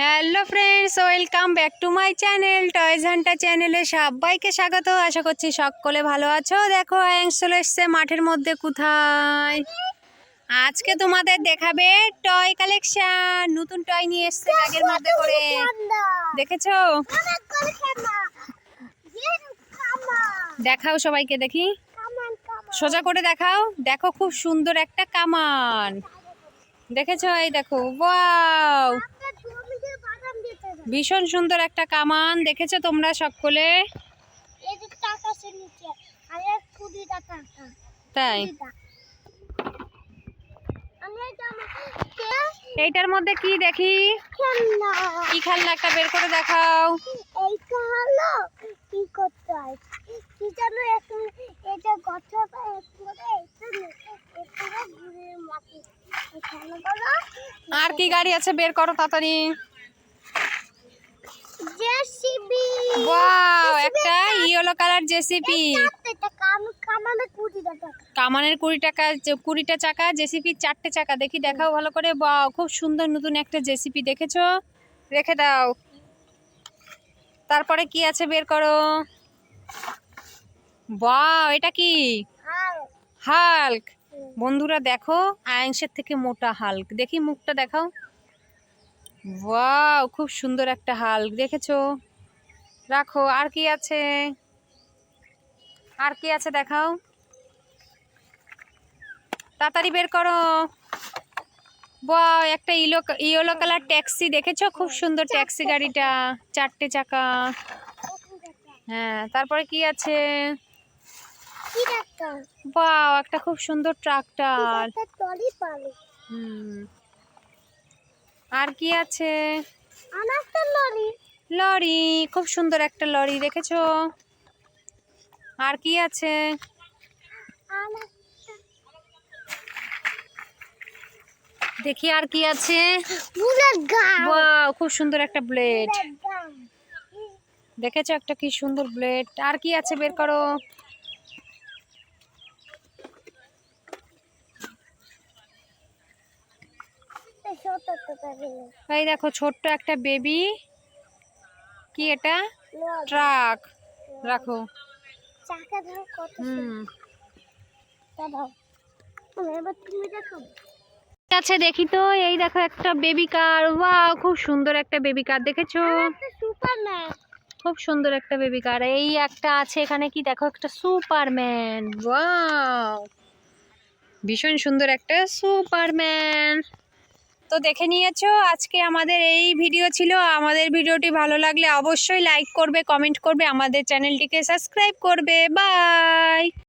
Hello friends, welcome back to my channel toys Hunter চ্যানেলে সবাইকে স্বাগত। আশা করছি সকলে ভালো আছো। দেখো আয়াংশ চলে এসছে মাঠের মধ্যে। কোথায় আজকে তোমাদের দেখাবে টয় কালেকশন। নতুন টয় নিয়ে এসছে ব্যাগের মধ্যে করে, দেখেছো? দেখাও সবাইকে, দেখি সোজা করে দেখাও। দেখো খুব সুন্দর একটা কামান, দেখেছো? এই দেখো, ওয়াও, ভীষণ সুন্দর একটা কামান, দেখেছো তোমরা সকলে? তাই এইটার মধ্যে কি দেখি? কি খেলনা একটা বের করে দেখাও। আর কি গাড়ি আছে বের করো তাড়াতাড়ি। জেসিবি, ওয়াও, একটা ইয়েলো কালার জেসিবি। কামানের 20টা চাকা, জেসিপির 4টে চাকা। দেখি, দেখাও ভালো করে। বাহ, খুব সুন্দর নতুন একটা জেসিপি, দেখেছো? রেখে দাও। তারপরে কি আছে বের করো। বাহ, এটা কি? হাল্ক। বন্ধুরা দেখো, আয়াংশের থেকে মোটা হাল্ক। দেখি মুখটা দেখাও। ওয়াও, খুব সুন্দর একটা হাল্ক, দেখেছো? রাখো। আর কি আছে? আর কি আছে দেখাও, তাড়াতাড়ি বের করো। বাহ, একটা ইয়েলো কালার ট্যাক্সি, দেখেছো? খুব সুন্দর ট্যাক্সি গাড়িটা, 4টে চাকা। হ্যাঁ, তারপরে কি আছে? বাহ, একটা খুব সুন্দর ট্রাক্টর। আর কি আছে? লরি, খুব সুন্দর একটা লরি, দেখেছো? আর কি আছে? দেখি আর কি আছে। বাহ, খুব সুন্দর একটা ব্লেড, দেখেছো? একটা কি সুন্দর ব্লেড। আর কি আছে বের করো। এই দেখো, ছোট্ট একটা বেবি। কি এটা? ট্রাক। রাখো। আছে দেখি তো। এই দেখো একটা বেবি কার। ওয়াও, খুব সুন্দর একটা বেবি কার, দেখেছো? খুব সুন্দর একটা বেবি কার। এই একটা আছে এখানে, কি দেখো, একটা সুপারম্যান। ওয়াও, ভীষণ সুন্দর একটা সুপারম্যান। তো দেখে নিয়েছো, আজকে আমাদের এই ভিডিও ছিল। আমাদের ভিডিওটি ভালো লাগলে অবশ্যই লাইক করবে, কমেন্ট করবে, আমাদের চ্যানেলটিকে সাবস্ক্রাইব করবে। বাই।